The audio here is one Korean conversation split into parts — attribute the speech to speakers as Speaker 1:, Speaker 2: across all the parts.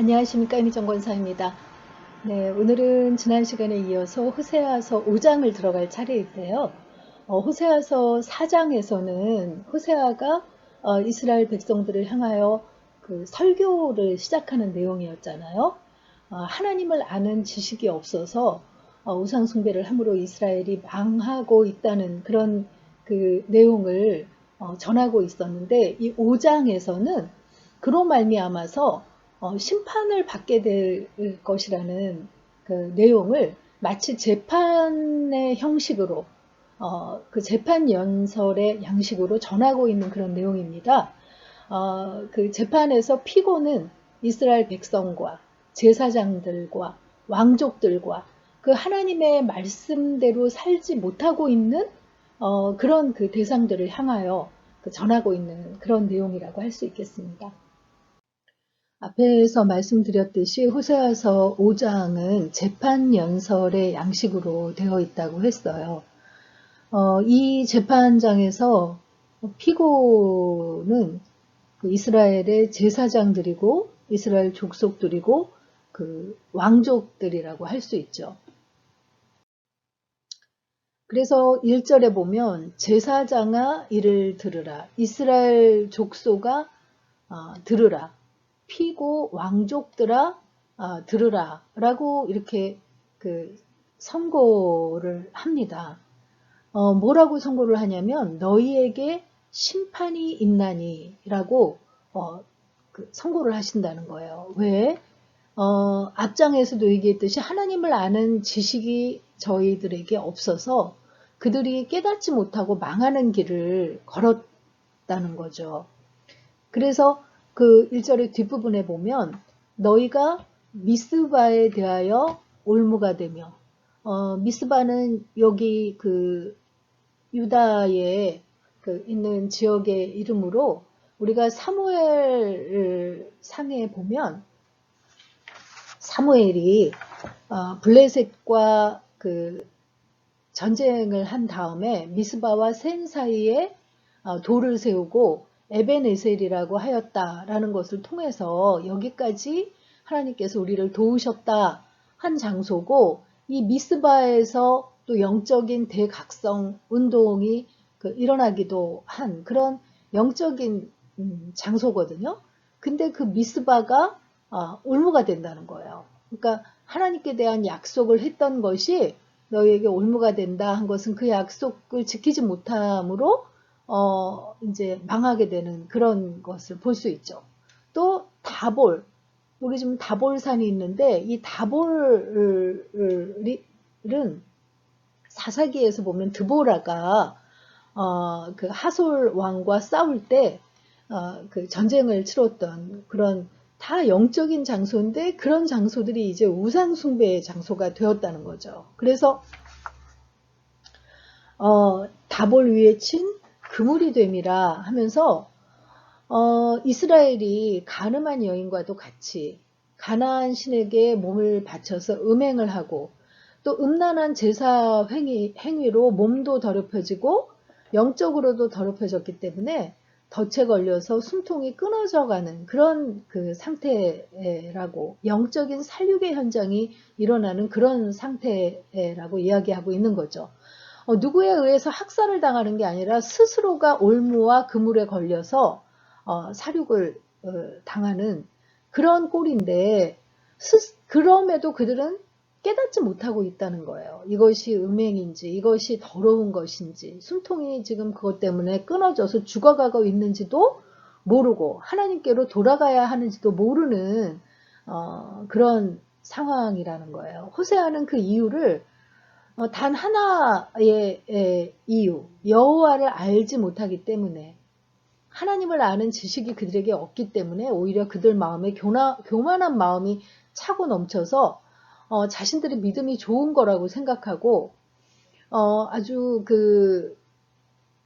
Speaker 1: 안녕하십니까, 이미정 권사입니다. 네, 오늘은 지난 시간에 이어서 호세아서 5장을 들어갈 차례인데요. 호세아서 4장에서는 호세아가 이스라엘 백성들을 향하여 그 설교를 시작하는 내용이었잖아요. 하나님을 아는 지식이 없어서 우상 숭배를 함으로 이스라엘이 망하고 있다는 그런 그 내용을 전하고 있었는데, 이 5장에서는 그로 말미암아서 심판을 받게 될 것이라는 그 내용을 마치 재판의 형식으로 그 재판 연설의 양식으로 전하고 있는 그런 내용입니다. 그 재판에서 피고는 이스라엘 백성과 제사장들과 왕족들과 그 하나님의 말씀대로 살지 못하고 있는 그런 그 대상들을 향하여 그 전하고 있는 그런 내용이라고 할 수 있겠습니다. 앞에서 말씀드렸듯이 호세아서 5장은 재판 연설의 양식으로 되어 있다고 했어요. 이 재판장에서 피고는 그 이스라엘의 제사장들이고 이스라엘 족속들이고 그 왕족들이라고 할 수 있죠. 그래서 1절에 보면 제사장아 이를 들으라, 이스라엘 족속아 들으라, 피고 왕족들아 들으라 라고 이렇게 그 선고를 합니다. 뭐라고 선고를 하냐면 너희에게 심판이 있나니 라고 그 선고를 하신다는 거예요. 왜? 앞장에서도 얘기했듯이 하나님을 아는 지식이 저희들에게 없어서 그들이 깨닫지 못하고 망하는 길을 걸었다는 거죠. 그래서 그 1절의 뒷부분에 보면 너희가 미스바에 대하여 올무가 되며, 미스바는 여기 그 유다에 그 있는 지역의 이름으로 우리가 사무엘 상에 보면 사무엘이 블레셋과 그 전쟁을 한 다음에 미스바와 센 사이에 돌을 세우고 에벤에셀이라고 하였다라는 것을 통해서 여기까지 하나님께서 우리를 도우셨다 한 장소고, 이 미스바에서 또 영적인 대각성 운동이 일어나기도 한 그런 영적인 장소거든요. 근데 그 미스바가 올무가 된다는 거예요. 그러니까 하나님께 대한 약속을 했던 것이 너희에게 올무가 된다 한 것은 그 약속을 지키지 못함으로 이제 망하게 되는 그런 것을 볼 수 있죠. 또 다볼, 여기 지금 다볼산이 있는데 이 다볼은 사사기에서 보면 드보라가 그 하솔 왕과 싸울 때 그 전쟁을 치렀던 그런 다 영적인 장소인데 그런 장소들이 이제 우상 숭배의 장소가 되었다는 거죠. 그래서 다볼 위에 친 그물이 됨이라 하면서 이스라엘이 가늠한 여인과도 같이 가나안 신에게 몸을 바쳐서 음행을 하고 또 음란한 제사 행위로 몸도 더럽혀지고 영적으로도 더럽혀졌기 때문에 덫에 걸려서 숨통이 끊어져 가는 그런 그 상태라고, 영적인 살육의 현장이 일어나는 그런 상태라고 이야기하고 있는 거죠. 누구에 의해서 학살을 당하는 게 아니라 스스로가 올무와 그물에 걸려서 살육을 당하는 그런 꼴인데, 그럼에도 그들은 깨닫지 못하고 있다는 거예요. 이것이 음행인지 이것이 더러운 것인지, 숨통이 지금 그것 때문에 끊어져서 죽어가고 있는지도 모르고 하나님께로 돌아가야 하는지도 모르는 그런 상황이라는 거예요. 호세아는 그 이유를 단 하나의 이유, 여호와를 알지 못하기 때문에, 하나님을 아는 지식이 그들에게 없기 때문에 오히려 그들 마음에 교만한 마음이 차고 넘쳐서 자신들의 믿음이 좋은 거라고 생각하고 아주 그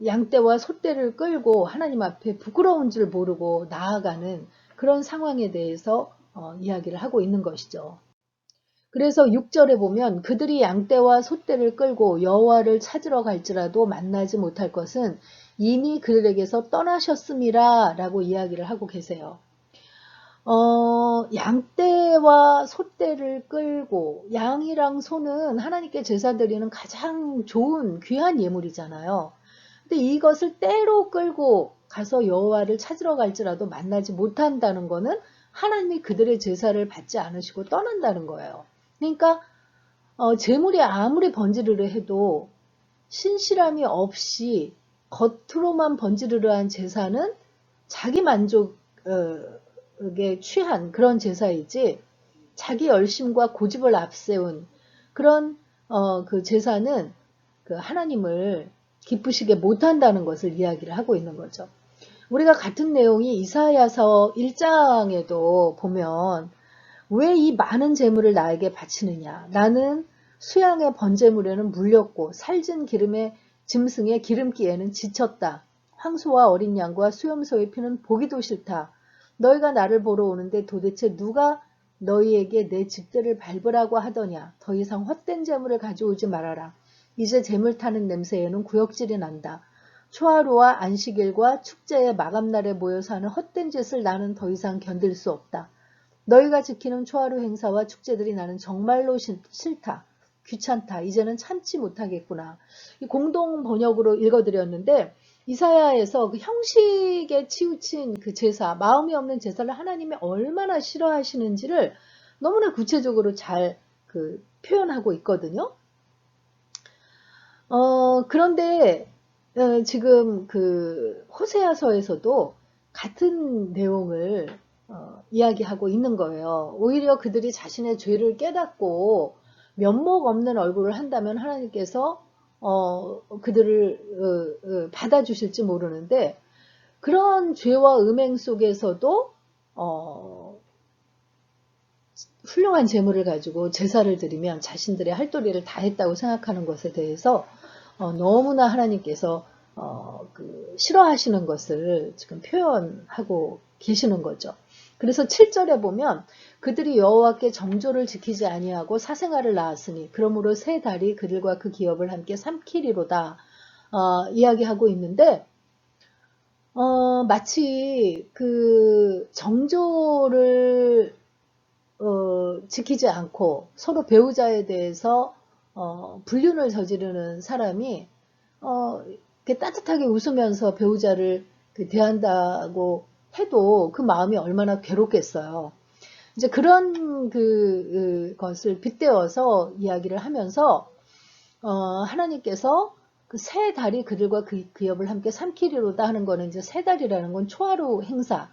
Speaker 1: 양떼와 소떼를 끌고 하나님 앞에 부끄러운 줄 모르고 나아가는 그런 상황에 대해서 이야기를 하고 있는 것이죠. 그래서 6절에 보면 그들이 양떼와 소떼를 끌고 여호와를 찾으러 갈지라도 만나지 못할 것은 이미 그들에게서 떠나셨음이라 라고 이야기를 하고 계세요. 양떼와 소떼를 끌고, 양이랑 소는 하나님께 제사 드리는 가장 좋은 귀한 예물이잖아요. 근데 이것을 떼로 끌고 가서 여호와를 찾으러 갈지라도 만나지 못한다는 거는 하나님이 그들의 제사를 받지 않으시고 떠난다는 거예요. 그러니까 제물이 아무리 번지르르 해도 신실함이 없이 겉으로만 번지르르한 제사는 자기 만족에 취한 그런 제사이지, 자기 열심과 고집을 앞세운 그런 그 제사는 그 하나님을 기쁘시게 못한다는 것을 이야기를 하고 있는 거죠. 우리가 같은 내용이 이사야서 1장에도 보면, 왜 이 많은 재물을 나에게 바치느냐, 나는 수양의 번제물에는 물렸고 살진 기름의 짐승의 기름기에는 지쳤다. 황소와 어린 양과 수염소의 피는 보기도 싫다. 너희가 나를 보러 오는데 도대체 누가 너희에게 내 집들을 밟으라고 하더냐. 더 이상 헛된 재물을 가져오지 말아라. 이제 재물 타는 냄새에는 구역질이 난다. 초하루와 안식일과 축제의 마감날에 모여서 하는 헛된 짓을 나는 더 이상 견딜 수 없다. 너희가 지키는 초하루 행사와 축제들이 나는 정말로 싫다. 귀찮다. 이제는 참지 못하겠구나. 이 공동 번역으로 읽어드렸는데, 이사야에서 그 형식에 치우친 그 제사, 마음이 없는 제사를 하나님이 얼마나 싫어하시는지를 너무나 구체적으로 잘 표현하고 있거든요. 그런데 지금 호세아서에서도 같은 내용을 이야기하고 있는 거예요. 오히려 그들이 자신의 죄를 깨닫고 면목 없는 얼굴을 한다면 하나님께서 그들을 받아주실지 모르는데, 그런 죄와 음행 속에서도 훌륭한 재물을 가지고 제사를 드리면 자신들의 할 도리를 다 했다고 생각하는 것에 대해서 너무나 하나님께서 싫어하시는 것을 지금 표현하고 계시는 거죠. 그래서 7절에 보면, 그들이 여호와께 정조를 지키지 아니하고 사생아를 낳았으니 그러므로 새 달이 그들과 그 기업을 함께 삼키리로다 이야기하고 있는데, 마치 그 정조를 지키지 않고 서로 배우자에 대해서 불륜을 저지르는 사람이 이렇게 따뜻하게 웃으면서 배우자를 대한다고 해도 그 마음이 얼마나 괴롭겠어요. 이제 그런 것을 빗대어서 이야기를 하면서 하나님께서 그 새 달이 그들과 그 기업을 함께 삼키리로다 하는 거는, 이제 새 달이라는 건 초하루 행사를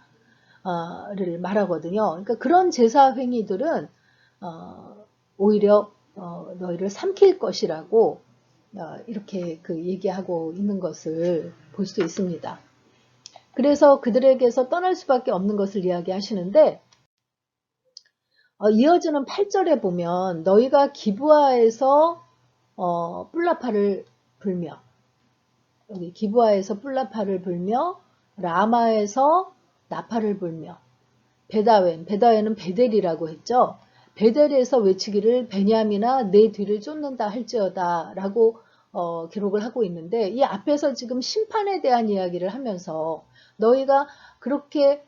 Speaker 1: 말하거든요. 그러니까 그런 제사 행위들은 오히려 너희를 삼킬 것이라고 이렇게 얘기하고 있는 것을 볼 수 있습니다. 그래서 그들에게서 떠날 수밖에 없는 것을 이야기하시는데, 이어지는 8절에 보면 너희가 기브아에서 뿔라파를 불며, 여기 기브아에서 뿔라파를 불며 라마에서 나팔을 불며, 베다웬은 베델이라고 했죠. 베델에서 외치기를 베냐민아 내 뒤를 쫓는다 할지어다 라고 기록을 하고 있는데, 이 앞에서 지금 심판에 대한 이야기를 하면서 너희가 그렇게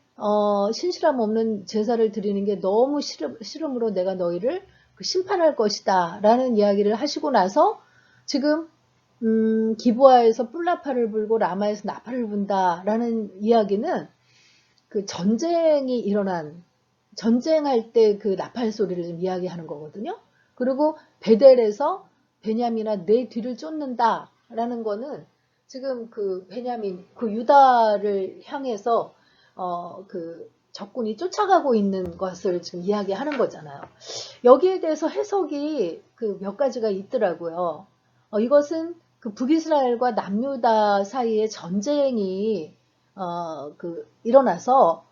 Speaker 1: 신실함 없는 제사를 드리는 게 너무 싫음으로 내가 너희를 심판할 것이다 라는 이야기를 하시고 나서, 지금 기브아에서 뿔나팔을 불고 라마에서 나팔을 분다 라는 이야기는 그 전쟁이 일어난, 전쟁할 때 그 나팔 소리를 좀 이야기하는 거거든요. 그리고 베델에서 베냐민아 내 뒤를 쫓는다 라는 거는, 지금 그 베냐민, 그 유다를 향해서 적군이 쫓아가고 있는 것을 지금 이야기하는 거잖아요. 여기에 대해서 해석이 몇 가지가 있더라고요. 이것은 그 북이스라엘과 남유다 사이에 전쟁이 일어나서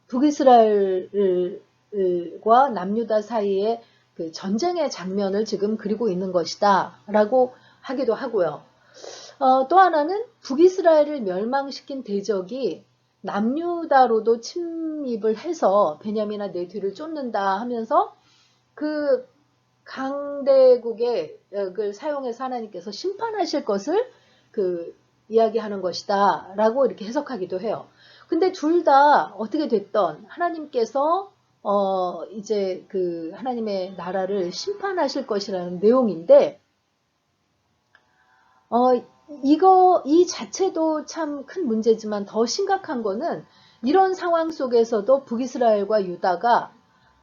Speaker 1: 북이스라엘과 남유다 사이에 그 전쟁의 장면을 지금 그리고 있는 것이다 라고 하기도 하고요. 또 하나는 북이스라엘을 멸망시킨 대적이 남유다로도 침입을 해서 베냐민아 내 뒤를 쫓는다 하면서 그 강대국을 사용해서 하나님께서 심판하실 것을 이야기하는 것이다 라고 이렇게 해석하기도 해요. 근데 둘 다 어떻게 됐던 하나님께서 이제 그 하나님의 나라를 심판하실 것이라는 내용인데, 이 자체도 참 큰 문제지만 더 심각한 거는 이런 상황 속에서도 북이스라엘과 유다가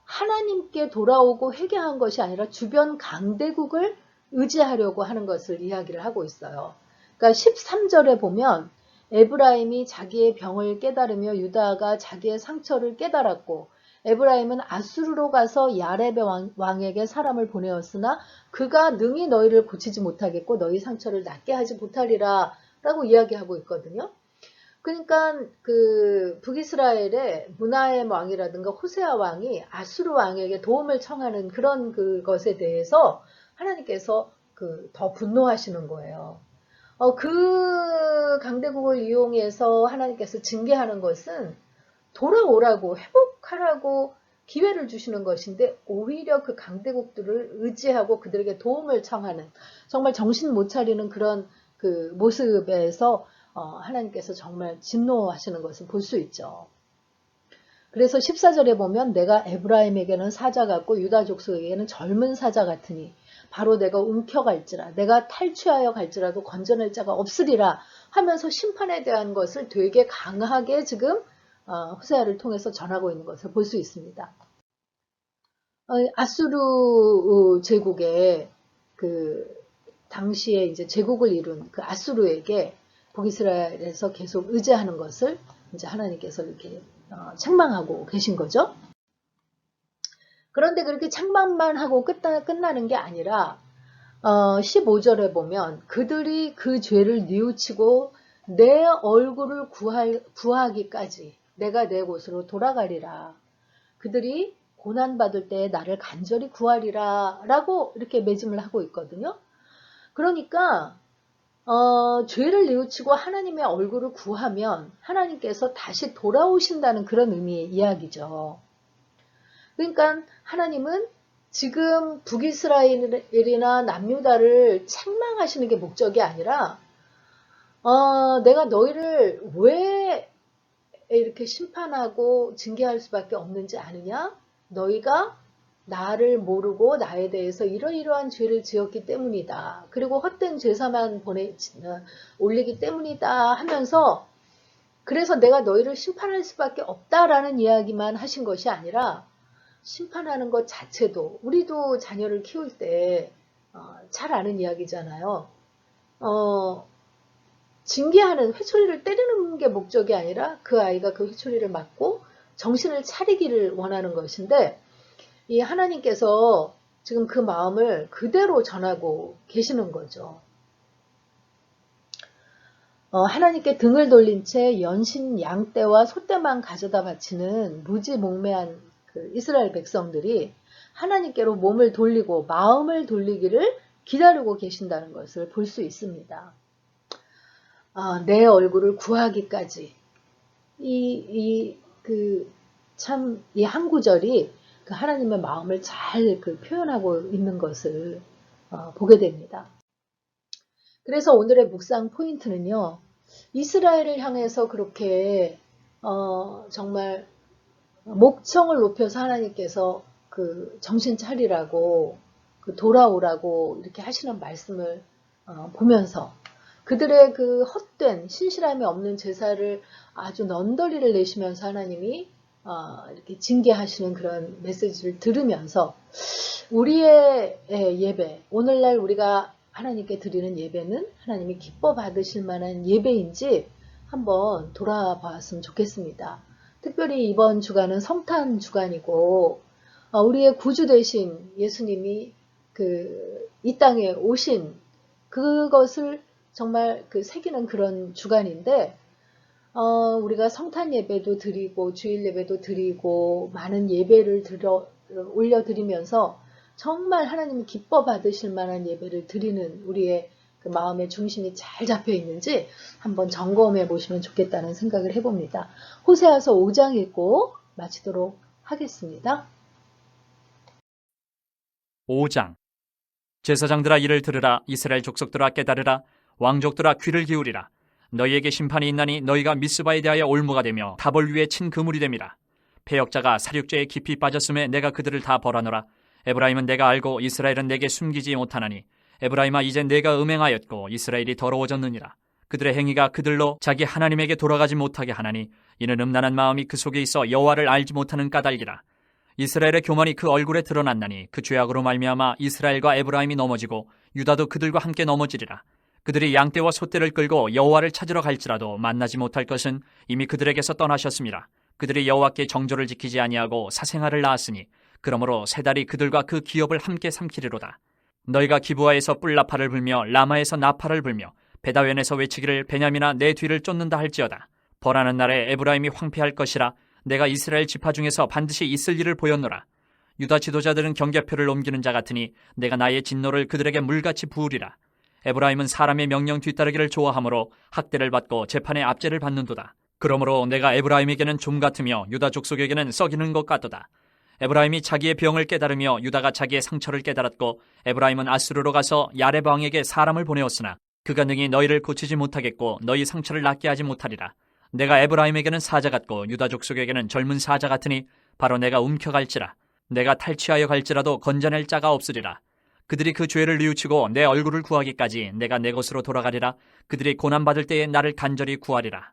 Speaker 1: 하나님께 돌아오고 회개한 것이 아니라 주변 강대국을 의지하려고 하는 것을 이야기를 하고 있어요. 그러니까 13절에 보면 에브라임이 자기의 병을 깨달으며 유다가 자기의 상처를 깨달았고, 에브라임은 아수르로 가서 야렙의 왕에게 사람을 보내었으나 그가 능히 너희를 고치지 못하겠고 너희 상처를 낫게 하지 못하리라 라고 이야기하고 있거든요. 그러니까 그 북이스라엘의 문하의 왕이라든가 호세아 왕이 아수르 왕에게 도움을 청하는 그런 그것에 대해서 하나님께서 더 분노하시는 거예요. 그 강대국을 이용해서 하나님께서 징계하는 것은 돌아오라고, 회복하라고 기회를 주시는 것인데, 오히려 그 강대국들을 의지하고 그들에게 도움을 청하는, 정말 정신 못 차리는 그런 그 모습에서 하나님께서 정말 진노하시는 것을 볼 수 있죠. 그래서 14절에 보면 내가 에브라임에게는 사자 같고 유다 족속에게는 젊은 사자 같으니 바로 내가 움켜갈지라, 내가 탈취하여 갈지라도 건져낼 자가 없으리라 하면서 심판에 대한 것을 되게 강하게 지금 호세아를 통해서 전하고 있는 것을 볼 수 있습니다. 아수르 제국의 그 당시에 이제 제국을 이룬 그 아수르에게 북이스라엘에서 계속 의지하는 것을 이제 하나님께서 이렇게 책망하고 계신 거죠. 그런데 그렇게 책망만 하고 끝나는 게 아니라 15절에 보면 그들이 그 죄를 뉘우치고 내 얼굴을 구하기까지 내가 내 곳으로 돌아가리라. 그들이 고난받을 때에 나를 간절히 구하리라 라고 이렇게 매짐을 하고 있거든요. 그러니까 죄를 뉘우치고 하나님의 얼굴을 구하면 하나님께서 다시 돌아오신다는 그런 의미의 이야기죠. 그러니까 하나님은 지금 북이스라엘이나 남유다를 책망하시는 게 목적이 아니라 내가 너희를 왜 이렇게 심판하고 징계할 수밖에 없는지 아느냐? 너희가 나를 모르고 나에 대해서 이러이러한 죄를 지었기 때문이다. 그리고 헛된 제사만 올리기 때문이다 하면서, 그래서 내가 너희를 심판할 수밖에 없다라는 이야기만 하신 것이 아니라 심판하는 것 자체도, 우리도 자녀를 키울 때 잘 아는 이야기잖아요. 징계하는, 회초리를 때리는 게 목적이 아니라 그 아이가 그 회초리를 맞고 정신을 차리기를 원하는 것인데, 이 하나님께서 지금 그 마음을 그대로 전하고 계시는 거죠. 하나님께 등을 돌린 채 연신 양떼와 소떼만 가져다 바치는 무지몽매한 그 이스라엘 백성들이 하나님께로 몸을 돌리고 마음을 돌리기를 기다리고 계신다는 것을 볼 수 있습니다. 내 얼굴을 구하기까지, 이 한 구절이 그 하나님의 마음을 잘 표현하고 있는 것을 보게 됩니다. 그래서 오늘의 묵상 포인트는요, 이스라엘을 향해서 그렇게 정말 목청을 높여서 하나님께서 정신 차리라고, 돌아오라고 이렇게 하시는 말씀을 보면서 그들의 그 헛된 신실함이 없는 제사를 아주 넌더리를 내시면서 하나님이 이렇게 징계하시는 그런 메시지를 들으면서 우리의 예배, 오늘날 우리가 하나님께 드리는 예배는 하나님이 기뻐 받으실 만한 예배인지 한번 돌아봤으면 좋겠습니다. 특별히 이번 주간은 성탄 주간이고 우리의 구주 되신 예수님이 이 땅에 오신 그것을 정말 새기는 그런 주간인데, 우리가 성탄 예배도 드리고 주일 예배도 드리고 많은 예배를 올려드리면서 정말 하나님이 기뻐 받으실 만한 예배를 드리는 우리의 그 마음의 중심이 잘 잡혀 있는지 한번 점검해 보시면 좋겠다는 생각을 해봅니다. 호세아서 5장 읽고 마치도록 하겠습니다.
Speaker 2: 5장. 제사장들아 이를 들으라. 이스라엘 족속들아 깨달으라. 왕족들아 귀를 기울이라. 너희에게 심판이 있나니 너희가 미스바에 대하여 올무가 되며 다볼 위에 친 그물이 됨이라. 패역자가 살육죄에 깊이 빠졌음에 내가 그들을 다 벌하노라. 에브라임은 내가 알고 이스라엘은 내게 숨기지 못하나니 에브라임아 이제 내가 음행하였고 이스라엘이 더러워졌느니라. 그들의 행위가 그들로 자기 하나님에게 돌아가지 못하게 하나니 이는 음란한 마음이 그 속에 있어 여호와를 알지 못하는 까닭이라. 이스라엘의 교만이 그 얼굴에 드러났나니 그 죄악으로 말미암아 이스라엘과 에브라임이 넘어지고 유다도 그들과 함께 넘어지리라. 그들이 양떼와 소떼를 끌고 여호와를 찾으러 갈지라도 만나지 못할 것은 이미 그들에게서 떠나셨습니다. 그들이 여호와께 정조를 지키지 아니하고 사생아를 낳았으니 그러므로 세 달이 그들과 그 기업을 함께 삼키리로다. 너희가 기브아에서 뿔나팔을 불며 라마에서 나팔을 불며 베다웬에서 외치기를 베냐민아 내 뒤를 쫓는다 할지어다. 벌하는 날에 에브라임이 황폐할 것이라. 내가 이스라엘 지파 중에서 반드시 있을 일을 보였노라. 유다 지도자들은 경계표를 옮기는 자 같으니 내가 나의 진노를 그들에게 물같이 부으리라. 에브라임은 사람의 명령 뒤따르기를 좋아하므로 학대를 받고 재판의 압제를 받는도다. 그러므로 내가 에브라임에게는 좀 같으며 유다 족속에게는 썩이는 것 같도다. 에브라임이 자기의 병을 깨달으며 유다가 자기의 상처를 깨달았고 에브라임은 아수르로 가서 야렙 왕에게 사람을 보내었으나 그가 능히 너희를 고치지 못하겠고 너희 상처를 낫게 하지 못하리라. 내가 에브라임에게는 사자 같고 유다 족속에게는 젊은 사자 같으니 바로 내가 움켜갈지라. 내가 탈취하여 갈지라도 건져낼 자가 없으리라. 그들이 그 죄를 뉘우치고 내 얼굴을 구하기까지 내가 내 곳으로 돌아가리라. 그들이 고난받을 때에 나를 간절히 구하리라.